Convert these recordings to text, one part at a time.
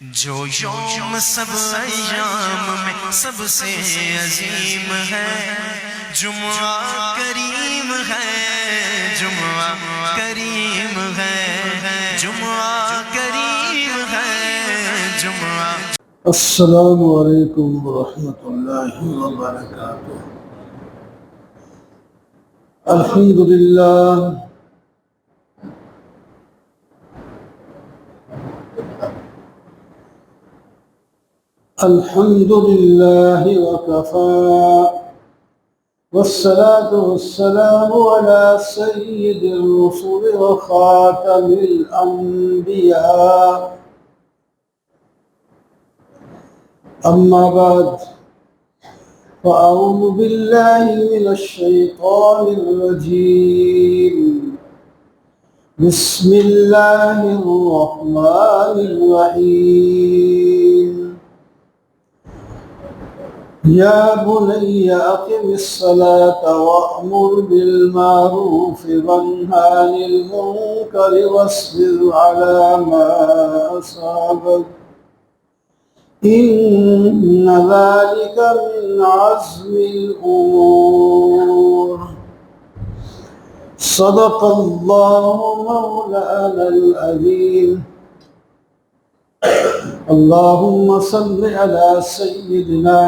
جو یوم سب ایام میں سب سے عظیم ہے، جمعہ کریم ہے، جمعہ کریم ہے، جمعہ کریم ہے، جمعہ۔ السلام علیکم ورحمۃ اللہ وبرکاتہ۔ الحمدللہ الحمدللہ وکفى والصلاة والسلام على سید الرسل وخاتم الانبیاء، اما بعد فأعوذ باللہ من الشیطان الرجیم، بسم اللہ الرحمن الرحیم۔ یا بنی اقم الصلاة وأمر بالمعروف وانہ عن المنکر واصبر على ما أصابك إن ذلك من عزم الأمور۔ صدق الله مولانا العظيم۔ اللهم صل على سيدنا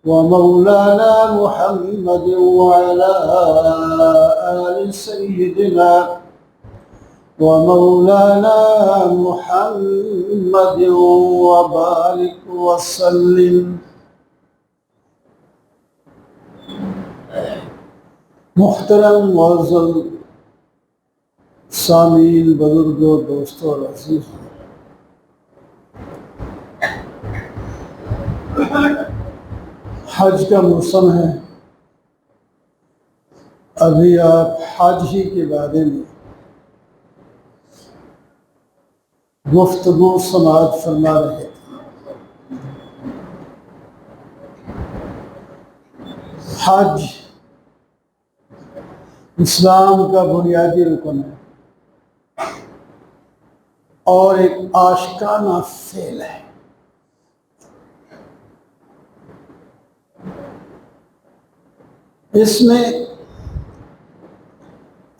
ومولانا محمد وعلى آل سيدنا ومولانا محمد وبارك وسلم۔ محترم معزز سامعین، بزرگوں، دوستوں اور عزیزوں، حج کا موسم ہے۔ ابھی آپ حج ہی کے بارے میں گفتگو سماعت فرما رہے تھے۔ حج اسلام کا بنیادی رکن ہے اور ایک عاشقانہ فعل ہے۔ اس میں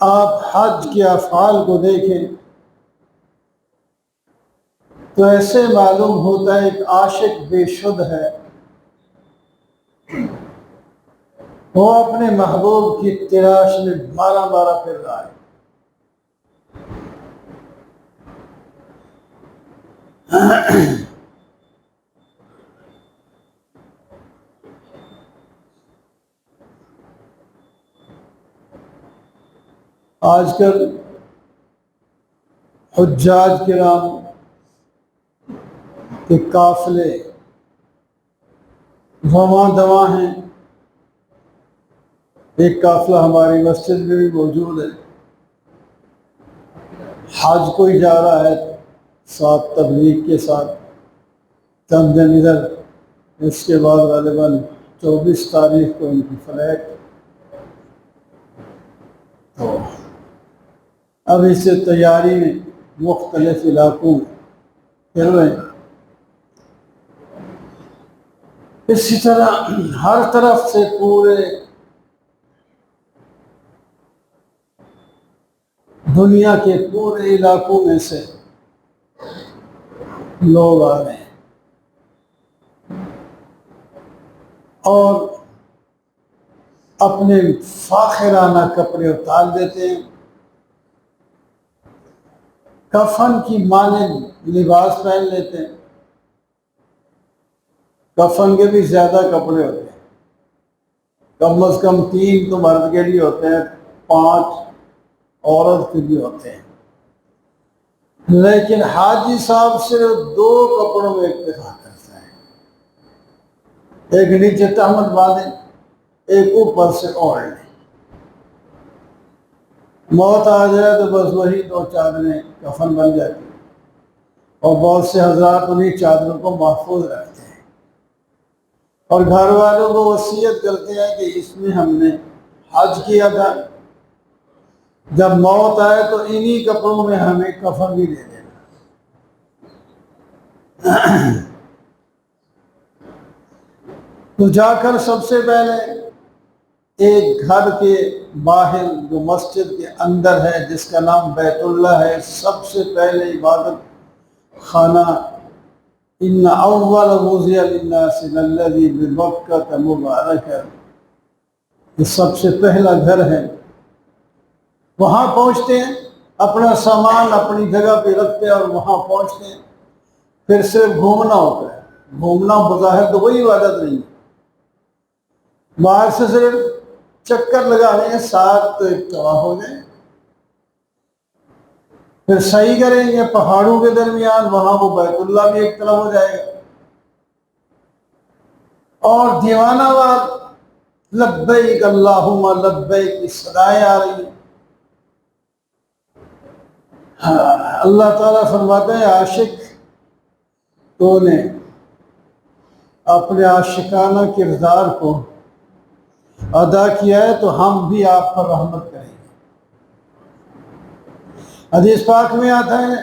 آپ حج کے افعال کو دیکھیں تو ایسے معلوم ہوتا ہے ایک عاشق بے شد ہے، وہ اپنے محبوب کی تلاش میں مارا مارا پھر رہا ہے۔ آج کل حجاج کرام کے قافلے رواں دواں ہیں۔ ایک قافلہ ہماری مسجد میں بھی موجود ہے، حج کوئی جا رہا ہے ساتھ تبلیغ کے ساتھ، چند دن ادھر، اس کے بعد غالباً 24 تاریخ کو ان کی فلائٹ۔ تو اب اس سے تیاری میں مختلف علاقوں میں پھر رہے ہیں۔ اسی طرح ہر طرف سے پورے دنیا کے پورے علاقوں میں سے لوگ آ رہے ہیں اور اپنے فاخرانہ کپڑے اتار دیتے ہیں، کفن کی مانند لباس پہن لیتے ہیں۔ کفن کے بھی زیادہ کپڑے ہوتے ہیں، کم از کم 3 تو مرد کے لیے ہوتے ہیں، 5 عورت کے بھی ہوتے ہیں، لیکن حاجی صاحب صرف 2 کپڑوں میں اکتفا کرتا ہے، ایک نیچے تہمت باندھے، ایک اوپر سے اوڑھ لے۔ موت آ جائے تو بس وہی 2 چادریں کفن بن جاتی، اور بہت سے حضرات انہیں چادروں کو محفوظ رکھتے ہیں اور گھر والوں کو وصیت کرتے ہیں کہ اس میں ہم نے حج کیا تھا، جب موت آئے تو انہی کپڑوں میں ہمیں کفن بھی دے دینا۔ تو جا کر سب سے پہلے ایک گھر کے باہر جو مسجد کے اندر ہے جس کا نام بیت اللہ ہے، سب سے پہلے عبادت خانہ ان اول وضع للناس الذی ببکۃ مبارکہ، یہ سب سے پہلا گھر ہے۔ وہاں پہنچتے ہیں، اپنا سامان اپنی جگہ پہ رکھتے ہیں اور وہاں پہنچتے ہیں۔ پھر صرف گھومنا ہوتا ہے، گھومنا بظاہر تو کوئی عبادت نہیں ہے، باہر سے صرف چکر لگا رہے ہیں، ساتھ تو ایک طواف ہو جائے، پھر صحیح کریں گے پہاڑوں کے درمیان، وہاں وہ بیت اللہ بھی ایک طرف ہو جائے گا، اور دیوانہ وار لبیک اللہم لبیک کی صدائیں آ رہی ہیں۔ اللہ تعالیٰ فرماتے ہیں عاشق تو نے اپنے عاشقانہ کردار کو ادا کیا ہے تو ہم بھی آپ پر رحمت کریں گے۔ حدیث پاک میں آتا ہے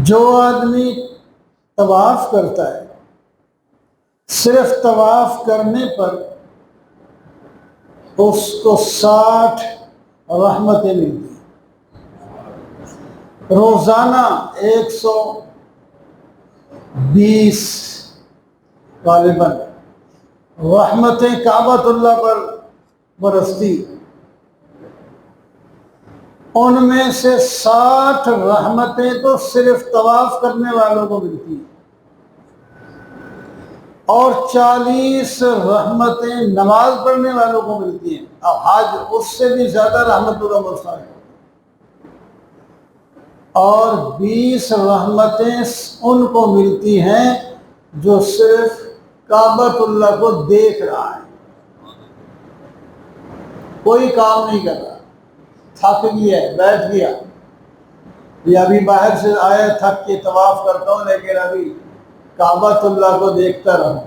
جو آدمی طواف کرتا ہے، صرف طواف کرنے پر اس کو 60 رحمتیں ملتی ہیں، روزانہ 120 غالباً رحمتیں کعبۃ اللہ پر برستی، ان میں سے 60 رحمتیں تو صرف طواف کرنے والوں کو ملتی ہیں، اور 40 رحمتیں نماز پڑھنے والوں کو ملتی ہیں، اور حج اس سے بھی زیادہ رحمتوں کا مستحق ہے، اور 20 رحمتیں ان کو ملتی ہیں جو صرف کعبۃ اللہ کو دیکھ رہا ہے، کوئی کام نہیں کر رہا، تھک گیا ہے بیٹھ گیا، یا ابھی باہر سے آیا تھک کے طواف کرتا ہوں لیکن ابھی کعبۃ اللہ کو دیکھتا رہوں،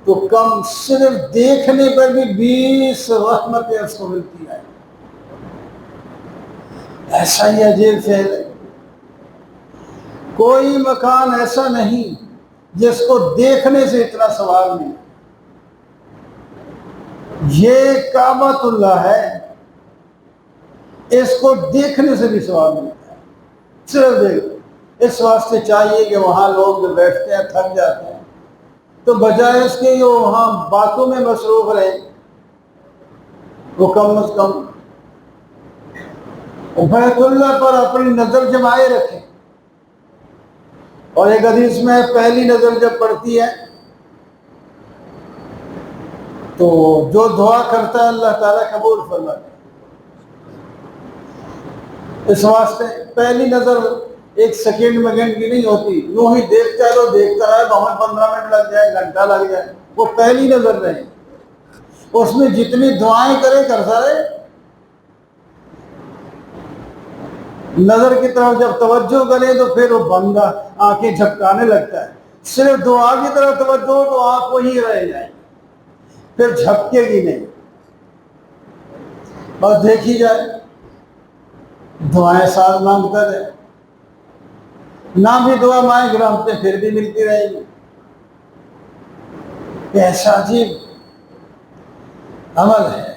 تو کم صرف دیکھنے پر بھی 20 رحمتیں اس کو ملتی ہیں۔ ایسا ہی عجیب فعل ہے، کوئی مکان ایسا نہیں جس کو دیکھنے سے اتنا ثواب نہیں۔ یہ کعبۃ اللہ ہے، اس کو دیکھنے سے بھی ثواب ملتا ہے، صرف دیکھ۔ اس واسطے چاہیے کہ وہاں لوگ جو بیٹھتے ہیں تھک جاتے ہیں تو بجائے اس کے جو وہاں باتوں میں مصروف رہیں، وہ کم از کم بیت اللہ پر اپنی نظر جمائے رکھیں۔ اور ایک حدیث میں پہلی نظر جب پڑتی ہے تو جو دعا کرتا ہے اللہ تعالیٰ قبول فرماتا ہے۔ اس واسطے پہلی نظر 1 سیکنڈ مگنڈ کی نہیں ہوتی، یوں ہی دیکھتا ہے تو دیکھتا ہے، 15 منٹ لگ جائے، گھنٹہ لگ جائے، وہ پہلی نظر رہے، اس میں جتنی دعائیں کرے کرتا رہے۔ نظر کی طرف جب توجہ کرے تو پھر وہ بندہ آنکھیں جھپکانے لگتا ہے، صرف دعا کی طرف توجہ ہو تو آنکھ وہی رہ جائے، پھر جھپکے گی نہیں، بس دیکھی جائے، دعائیں ساتھ مانگتا رہے، نہ بھی دعا مانگ رحمتیں پھر بھی ملتی رہے گی۔ ایسا عجیب عمل ہے۔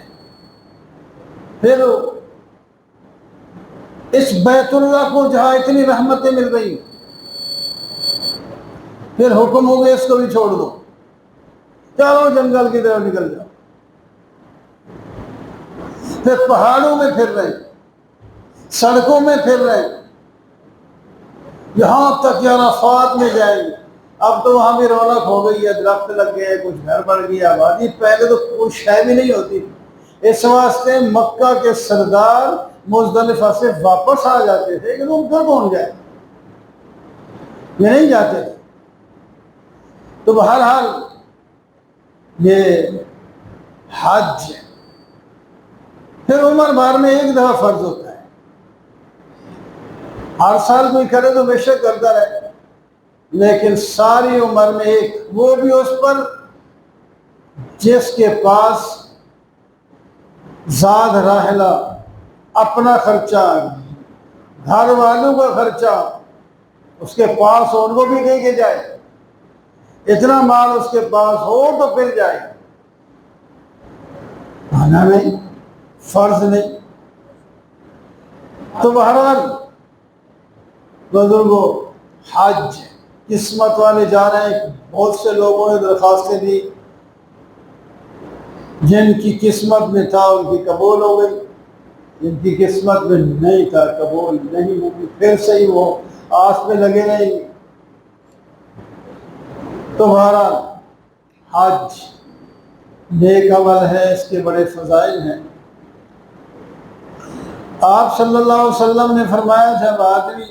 پھر اس بیت اللہ کو جہاں اتنی رحمتیں مل رہی، پھر حکم ہو گیا اس کو بھی چھوڑ دو، چلو جنگل کی طرف نکل جاؤ، پھر پہاڑوں میں پھر رہے، سڑکوں میں پھر رہے، یہاں تک کہ عرفات میں جائیں گے۔ اب تو وہاں بھی رونق ہو گئی ہے، درخت لگ گئے، کچھ گھر بڑھ گیا، آبادی، پہلے تو کوئی شے بھی نہیں ہوتی تھی۔ اس واسطے مکہ کے سردار مزدلفہ سے واپس آ جاتے تھے کہ وہ گھر کون جائے، یہ نہیں جاتے تھے۔ تو بہرحال یہ حج پھر عمر بھر میں ایک دفعہ فرض ہوتا ہے، ہر سال کوئی کرے تو بے شک کرتا رہے، لیکن ساری عمر میں ایک، وہ بھی اس پر جس کے پاس زاد راحلہ، اپنا خرچہ، گھر والوں کا خرچہ، اس کے پاس ہو ان کو بھی دے کے جائے، اتنا مال اس کے پاس ہو تو پھر جائے، مانا نہیں، فرض نہیں۔ تو بہرحال بزرگوں، حج قسمت والے جا رہے ہیں۔ بہت سے لوگوں نے درخواستیں دی، جن کی قسمت میں تھا ان کی قبول ہو گئی، جن کی قسمت میں نہیں تھا قبول نہیں ہوگی، پھر سے ہی وہ آس میں لگے رہیں گے۔ تو بہرحال حج نیک عمل ہے، اس کے بڑے فضائل ہیں۔ آپ صلی اللہ علیہ وسلم نے فرمایا جب آدمی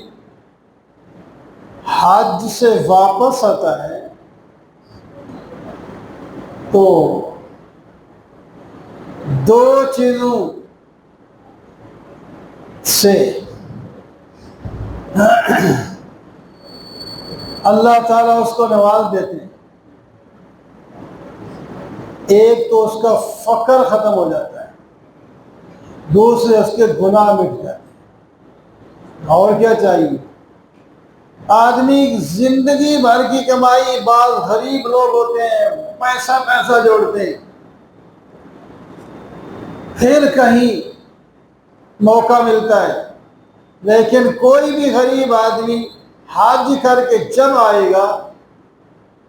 حج سے واپس آتا ہے تو دو چیزوں سے اللہ تعالیٰ اس کو نواز دیتے ہیں۔ ایک تو اس کا فقر ختم ہو جاتا ہے، دوسرے اس کے گناہ مٹ جاتے ہیں۔ اور کیا چاہیے؟ آدمی زندگی بھر کی کمائی، بعض غریب لوگ ہوتے ہیں پیسہ جوڑتے ہیں، پھر کہیں موقع ملتا ہے، لیکن کوئی بھی غریب آدمی حج کر کے جب آئے گا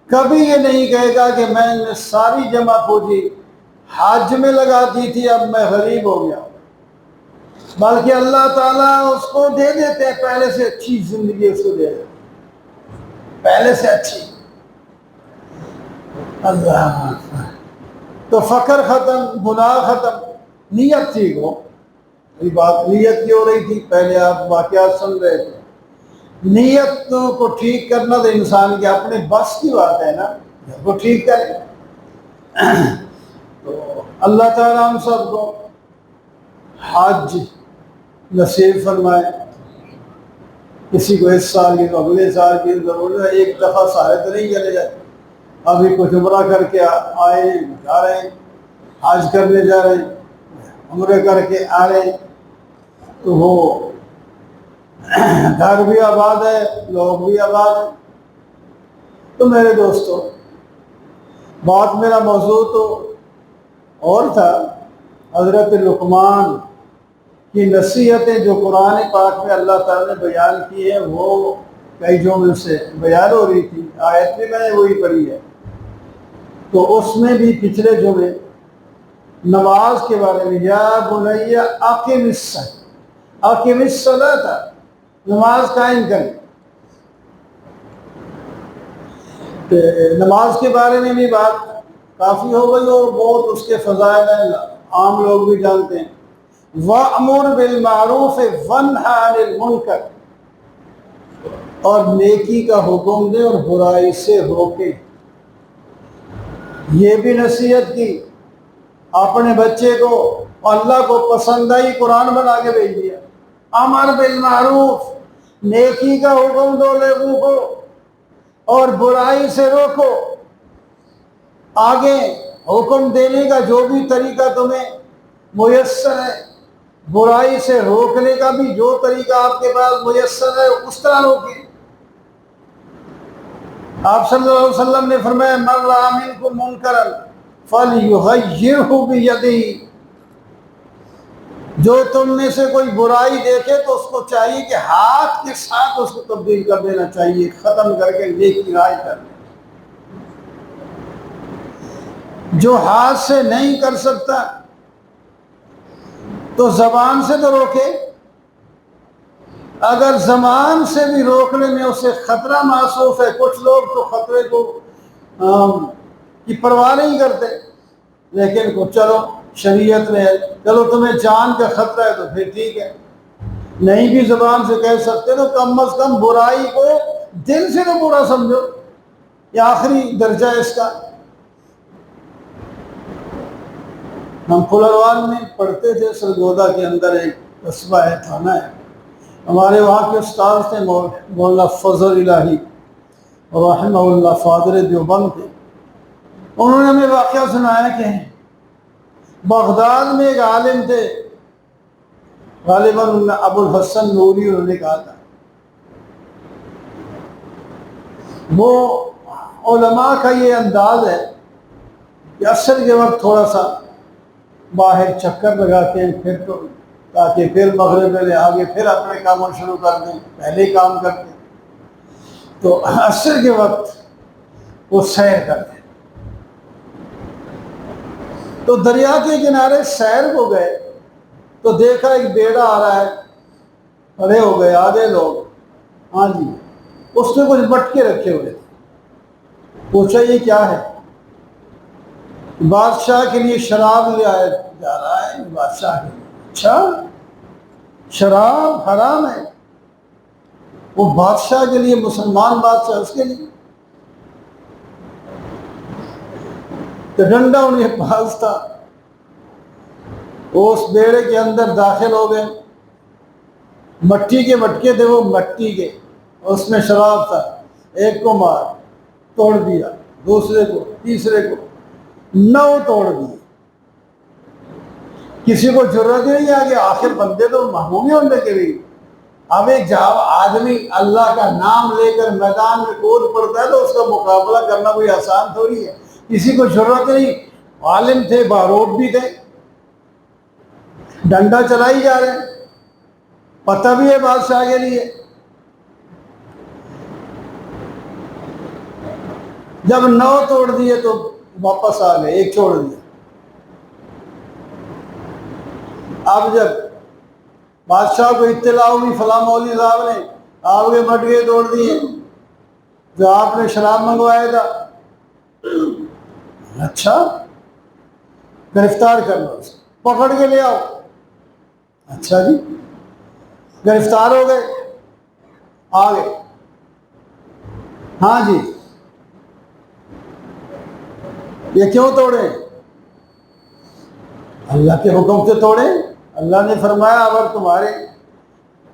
کبھی یہ نہیں کہے گا کہ میں نے ساری جمع پوجی حج میں لگا دی تھی اب میں غریب ہو گیا، بلکہ اللہ تعالیٰ اس کو دے دیتے ہیں، پہلے سے اچھی زندگی اس کو دے دیتے ہیں، پہلے سے اچھی۔ اللہ تو فقر ختم، گناہ ختم، نیت ٹھیک ہو۔ یہ بات نیت کی ہو رہی تھی، پہلے آپ واقعات سن رہے تھے۔ نیت کو ٹھیک کرنا تو انسان کے اپنے بس کی بات ہے نا، وہ ٹھیک کرے۔ تو اللہ تعالیٰ ہم سب کو حج نصیب فرمائے۔ کسی کو اس سال کی تو اگلے سال کی ضرورت ہے، ایک دفعہ سارے تو نہیں چلے جاتے۔ ابھی کچھ عمرہ کر کے آئے جا رہے ہیں، حج کرنے جا رہے ہیں، عمرے کر کے آ رہے ہیں، تو وہ گھر بھی آباد ہے، لوگ بھی آباد ہیں۔ تو میرے دوستو، بات میرا موضوع تو اور تھا، حضرت لقمان کی نصیحتیں جو قرآن پاک میں اللہ تعالیٰ نے بیان کی ہیں، وہ کئی جملوں سے بیان ہو رہی تھی، آیت میں نے وہی پڑھی ہے۔ تو اس میں بھی پچھلے جملے نماز کے بارے میں، یا بنی اقم الصلاۃ، نماز قائم کریں۔ نماز کے بارے میں بھی بات کافی ہو گئی اور بہت اس کے فضائل ہیں، عام لوگ بھی جانتے ہیں۔ وَأْمُرْ بِالْمَعْرُوفِ وَانْهَ عَنِ الْمُنْکَرِ، اور نیکی کا حکم دے اور برائی سے روکے۔ یہ بھی نصیحت کی، اپنے بچے کو اللہ کو پسند آئی قرآن بنا کے بھیج دیا۔ امر بالمعروف، نیکی کا حکم دو لوگوں کو اور برائی سے روکو۔ آگے حکم دینے کا جو بھی طریقہ تمہیں میسر ہے، برائی سے روکنے کا بھی جو طریقہ آپ کے پاس میسر ہے اس طرح روکیں۔ آپ صلی اللہ علیہ وسلم نے فرمایا من رأى منکم منکرا فلیغیرہ بیدہ، جو تم میں سے کوئی برائی دیکھے تو اس کو چاہیے کہ ہاتھ کے ساتھ اس کو تبدیل کر دینا چاہیے، ختم کر کے نیکی رائج کر دیں۔ جو ہاتھ سے نہیں کر سکتا تو زبان سے تو روکے، اگر زبان سے بھی روکنے میں اسے خطرہ محسوس ہے، کچھ لوگ تو خطرے کو کی پرواہ نہیں کرتے، لیکن چلو شریعت میں ہے، چلو تمہیں جان کا خطرہ ہے تو پھر ٹھیک ہے، نہیں بھی زبان سے کہہ سکتے تو کم از کم برائی کو دل سے تو برا سمجھو، یہ آخری درجہ ہے اس کا۔ ہم کھلروان میں پڑھتے تھے، سرگودا کے اندر ایک قصبہ ہے، تھانہ ہے، ہمارے وہاں کے استاد تھے مولانا فضل الہی رحمہ اللہ، فادر دیوبند تھے۔ انہوں نے ہمیں واقعہ سنایا کہ بغداد میں ایک عالم تھے، غالباً ابو الحسن نوری، انہوں نے کہا تھا وہ علماء کا یہ انداز ہے کہ عصر کے وقت تھوڑا سا باہر چکر لگاتے ہیں، پھر تو تاکہ پھر مغرب میں آگے پھر اپنے کاموں شروع کر دیں، پہلے ہی کام کرتے ہیں، تو عصر کے وقت وہ سیر کرتے ہیں۔ تو دریا کے کنارے سیر کو گئے تو دیکھا ایک بیڑا آ رہا ہے، کھڑے ہو گئے آدھے لوگ، ہاں جی، اس میں کچھ مٹکے رکھے ہوئے تھے۔ پوچھا یہ کیا ہے؟ بادشاہ کے لیے شراب لے آیا جا رہا ہے، بادشاہ کے لیے۔ اچھا، شراب حرام ہے؟ وہ بادشاہ کے لیے، مسلمان بادشاہ، اس کے لیے تو ڈنڈا ان کے پاس تھا، وہ اس بیڑے کے اندر داخل ہو گئے، مٹی کے مٹکے تھے، وہ مٹی کے، اس میں شراب تھا، ایک کو مار توڑ دیا، دوسرے کو، تیسرے کو، 9 توڑ دیے۔ کسی کو ضرورت نہیں ہے کہ آخر بندے تو محروم ہونے کے لیے۔ اب ایک جب آدمی اللہ کا نام لے کر میدان میں کود پڑتا ہے تو اس کا مقابلہ کرنا کوئی آسان تھوڑی ہے۔ کسی کو ضرورت نہیں، عالم تھے، باروب بھی تھے، ڈنڈا چلائی جا رہے ہیں، پتہ بھی ہے بادشاہ کے لیے۔ جب 9 توڑ دیے تو واپس آ گئے، ایک چھوڑ دیا۔ اب جب بادشاہ کو اطلاع ہوئی فلاں مولوی صاحب نے آپ کے مٹکے توڑ دیے جو آپ نے شراب منگوایا تھا، اچھا گرفتار کر لو، اسے پکڑ کے لے آؤ۔ اچھا جی، گرفتار ہو گئے، آ گئے، ہاں جی، یہ کیوں توڑے؟ اللہ کے حکم سے توڑے۔ اللہ نے فرمایا اگر تمہارے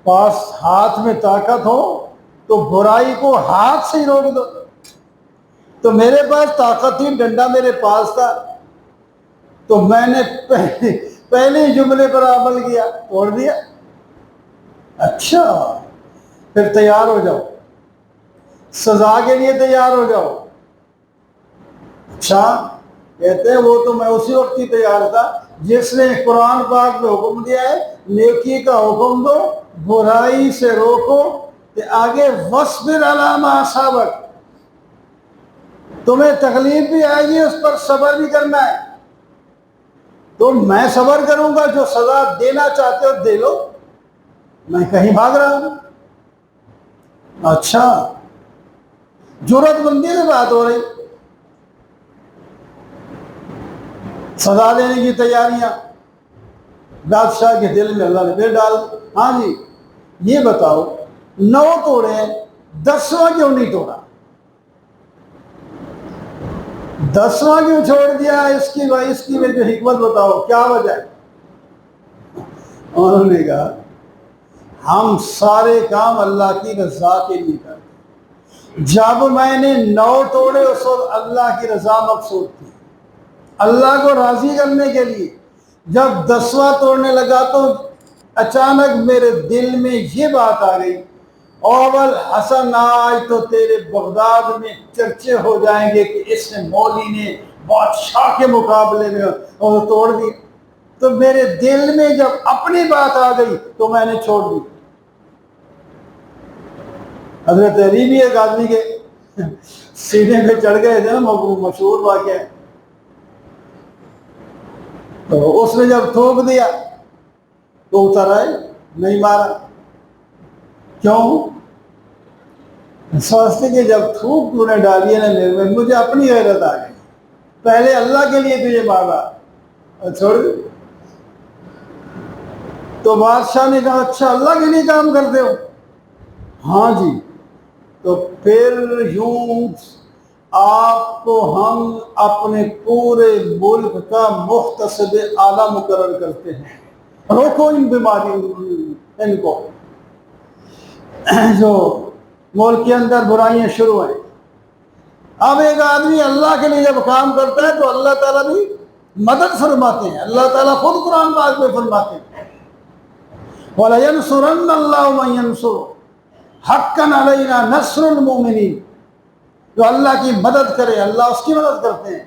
پاس ہاتھ میں طاقت ہو تو برائی کو ہاتھ سے ہی روک دو۔ تو میرے پاس طاقت تھی، ڈنڈا میرے پاس تھا، تو میں نے پہلے جملے پر عمل کیا، توڑ دیا۔ اچھا، پھر تیار ہو جاؤ، سزا کے لیے تیار ہو جاؤ۔ اچھا، کہتے ہیں وہ تو میں اسی وقت ہی تیار تھا جس نے قرآن پاک میں حکم دیا ہے نیکی کا حکم دو، برائی سے روکو، کہ آگے وَاصْبِرْ عَلَىٰ مَا أَصَابَكَ، تمہیں تکلیف بھی آئے گی، اس پر صبر بھی کرنا ہے۔ تو میں صبر کروں گا، جو سزا دینا چاہتے ہو دے لو، میں کہیں بھاگ رہا ہوں؟ اچھا، جرأت مندی سے بات ہو رہی، سزا دینے کی تیاریاں بادشاہ کے دل میں اللہ نے پھر ڈال۔ ہاں جی، یہ بتاؤ 9 توڑے، 10واں کیوں نہیں توڑا؟ 10واں کیوں چھوڑ دیا؟ اس کی وجہ حکمت بتاؤ، کیا وجہ ہے؟ انہوں نے کہا ہم سارے کام اللہ کی رضا کے لیے کرتے، جب میں نے 9 توڑے اس وقت اللہ کی رضا مقصود تھی، اللہ کو راضی کرنے کے لیے۔ جب 10واں توڑنے لگا تو اچانک میرے دل میں یہ بات آ گئی، اول حسن آج تو تیرے بغداد میں چرچے ہو جائیں گے کہ اس نے مولوی نے بادشاہ کے مقابلے میں توڑ دی۔ تو میرے دل میں جب اپنی بات آ گئی تو میں نے چھوڑ دی۔ حضرت علی بھی ایک آدمی کے سینے پہ چڑھ گئے تھے، مشہور واقعہ ہے، تو اس نے جب تھوک دیا تو اتر آئے، نہیں مارا۔ کیوں؟ سوچتے کہ جب تھوک تو نے ڈالی ہے نا میرے میں، مجھے اپنی غیرت آ گئی، پہلے اللہ کے لیے تجھے مارا اور چھوڑ دے۔ تو بادشاہ نے کہا اچھا اللہ کے لیے کام کرتے ہو؟ ہاں جی۔ تو پھر یوں آپ کو ہم اپنے پورے ملک کا محتسب اعلیٰ مقرر کرتے ہیں، روکو ان بیماری ان کو جو ملک کے اندر برائیاں شروع ہیں۔ اب ایک آدمی اللہ کے لیے جب کام کرتا ہے تو اللہ تعالیٰ بھی مدد فرماتے ہیں۔ اللہ تعالیٰ خود قرآن پاک میں فرماتے ہیں وَلَيَنْصُرَنَّ اللَّهُ مَن يَنْصُرُهُ حَقًّا عَلَيْنَا نَصْرُ الْمُؤْمِنِينَ۔ جو اللہ کی مدد کرے اللہ اس کی مدد کرتے ہیں.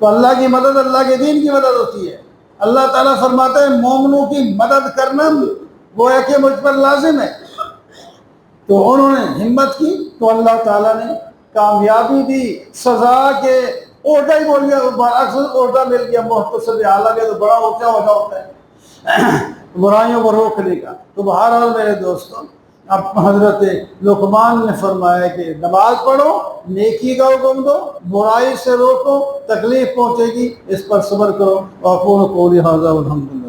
تو اللہ کی مدد اللہ کے دین کی مدد ہوتی ہے. اللہ تعالیٰ فرماتا ہے مومنوں کی مدد کرنا گویا کہ مجھ پر لازم ہے. تو انہوں نے ہمت کی تو اللہ تعالیٰ نے کامیابی دی. سزا کے عہدہ ہی بول گیا، اکثر عہدہ مل گیا محتسب اعلیٰ کے، تو بڑا کیا عہدہ ہوتا ہے برائیوں کو روکنے کا. تو بہرحال میرے دوستوں، اب حضرت لقمان نے فرمایا کہ نماز پڑھو، نیکی کا حکم دو، برائی سے روکو، تکلیف پہنچے گی اس پر صبر کرو. اور قولی ھذا والحمد للہ.